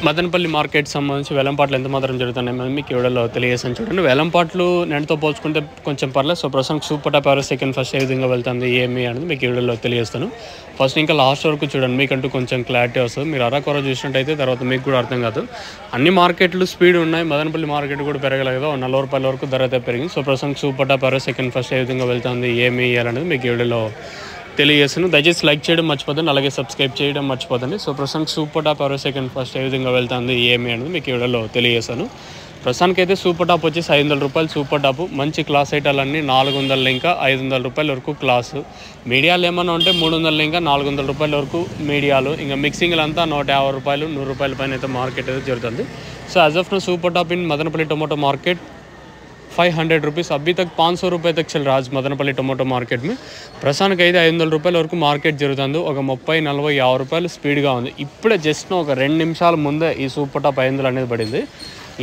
Madanapalle market సంబంధించి వేలంపాట్లు ఎంత మాత్రం జరుగుతున్నాయి మీకు వీడియోలో తెలియజేసాను చూడండి. వేలంపాట్లు నేటితో పోల్చుకుంటే కొంచెం పర్లేదు. సో ప్రస్తుతం సూపర్ టాప్ ఎవరు సెకండ్ ఫస్ట్ ఏ విధంగా వెళ్తుంది ఏమి అనేది మీకు వీడియోలో తెలియజేస్తాను. ఫస్ట్ ఇంకా లాస్ట్ వరకు చూడండి, మీకంటూ కొంచెం క్లారిటీ వస్తుంది. మీరు అరాకొర చూసినట్టయితే తర్వాత మీకు కూడా అర్థం కాదు. అన్ని మార్కెట్లు స్పీడ్ ఉన్నాయి, మదనపల్లి మార్కెట్ కూడా పెరగలేదు. 40 రూపాయల వరకు ధర అయితే పెరిగింది. సో ప్రస్తుతం సూపర్ టాప్ ఎవరు సెకండ్ ఫస్ట్ ఏ విధంగా వెళ్తుంది ఏమి అనేది మీకు వీడియోలో తెలియజేస్తాను. దయచేసి లైక్ చేయడం మర్చిపోదండి, అలాగే సబ్స్క్రైబ్ చేయడం మర్చిపోదండి. సో ప్రస్తుతానికి సూపర్ టాప్ ఎవరో సెకండ్ ఫస్ట్ ఏ విధంగా వెళ్తుంది ఏమి అనేది మీకు వీడియోలో తెలియజేస్తాను. ప్రస్తుతానికి అయితే సూపర్ టాప్ వచ్చేసి 500 రూపాయలు సూపర్ టాప్. మంచి క్లాస్ ఐటాలన్నీ 400 ఇంకా 500 రూపాయల వరకు క్లాసు. మీడియాలు ఏమన్నా ఉంటే 300 ఇంకా 400 రూపాయల వరకు మీడియాలు. ఇంకా మిక్సింగ్లు అంతా 150 రూపాయలు 100 రూపాయల పైన అయితే మార్కెట్ అయితే జరుగుతుంది. So as of now super top in Madanapalle tomato market 500 rupees. अभी तक 500 रुपये तक चल रहा है मदनपल्ली टोमेटो मार्केट में. ప్రస్తుతానికి అయితే 500 రూపాయల వరకు మార్కెట్ జరుగుతుంది. ఒక 30, 40, 50 రూపాయలు స్పీడ్గా ఉంది. ఇప్పుడే జస్ట్ ఒక 2 నిమిషాల ముందే ఈ సూపర్ టాప్ 500 అనేది పడింది.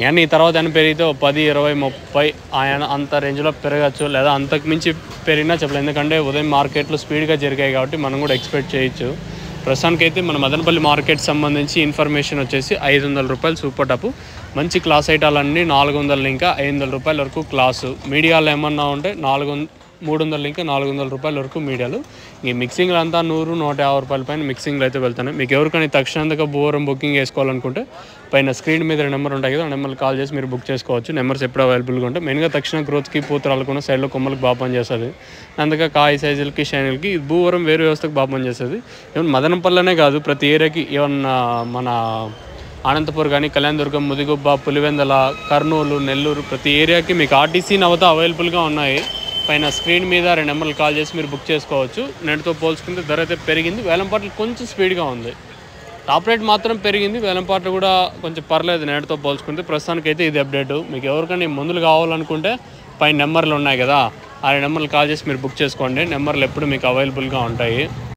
కానీ ఈ తర్వాత అని పెరిగితే 10, 20, 30 ఆయన అంత రేంజ్లో పెరగచ్చు, లేదా అంతకు మించి పెరిగినా చెప్పలేదు. ఎందుకంటే ఉదయం మార్కెట్లు స్పీడ్గా జరిగాయి కాబట్టి మనం కూడా ఎక్స్పెక్ట్ చేయొచ్చు. ప్రస్తుతానికైతే మన మదనపల్లి మార్కెట్ సంబంధించి ఇన్ఫర్మేషన్ వచ్చేసి 500 రూపాయలు సూపర్ టాప్. మంచి క్లాస్ ఐటాలన్నీ 400 ఇంకా 500 రూపాయల వరకు క్లాసు. మీడియాలు ఏమన్నా ఉంటే 300 ఇంకా 400 రూపాయల వరకు మీడియాలు. ఈ మిక్సింగ్లు అంతా 100, 150 రూపాయల పైన మిక్సింగ్లు అయితే వెళ్తున్నాయి. మీకు ఎవరికైనా తక్షణంగా బోరం బుకింగ్ చేసుకోవాలనుకుంటే పైన స్క్రీన్ మీద నెంబర్ ఉంటాయి కదా, ఆ నెంబర్కి కాల్ చేసి మీరు బుక్ చేసుకోవచ్చు. నెంబర్స్ ఎప్పుడు అవైలబుల్గా ఉంటాయి. మెయిన్గా తక్షణ గ్రోత్కి పూతరాలకున్న సైడ్లో కొమ్మలకు బాగా పనిచేస్తుంది. అందుకే కాయ సైజులకి షైన్లకి భూవరం వేరు వ్యవస్థకు బాగా పనిచేస్తుంది. ఈవెన్ మదనపల్లెనే కాదు, ప్రతి ఏరియాకి ఏమన్నా మన అనంతపూర్ కానీ, కళ్యాణదుర్గం, ముదిగుబ్బ, పులివెందల, కర్నూలు, నెల్లూరు ప్రతి ఏరియాకి మీకు ఆర్టీసీ నవత అవైలబుల్గా ఉన్నాయి. పైన స్క్రీన్ మీద 2 నెంబర్లు కాల్ చేసి మీరు బుక్ చేసుకోవచ్చు. నేటితో పోల్చుకుంటే ధర అయితే పెరిగింది. వేలంపాట్లు కొంచెం స్పీడ్గా ఉంది. టాప్ రేట్ మాత్రం పెరిగింది. వేలంపాట్లు కూడా కొంచెం పర్లేదు నేటితో పోల్చుకుంటే. ప్రస్తుతానికి అయితే ఇది అప్డేట్. మీకు ఎవరికైనా మందులు కావాలనుకుంటే పైన నెంబర్లు ఉన్నాయి కదా, ఆ నెంబర్లు కాల్ చేసి మీరు బుక్ చేసుకోండి. నెంబర్లు ఎప్పుడు మీకు అవైలబుల్గా ఉంటాయి.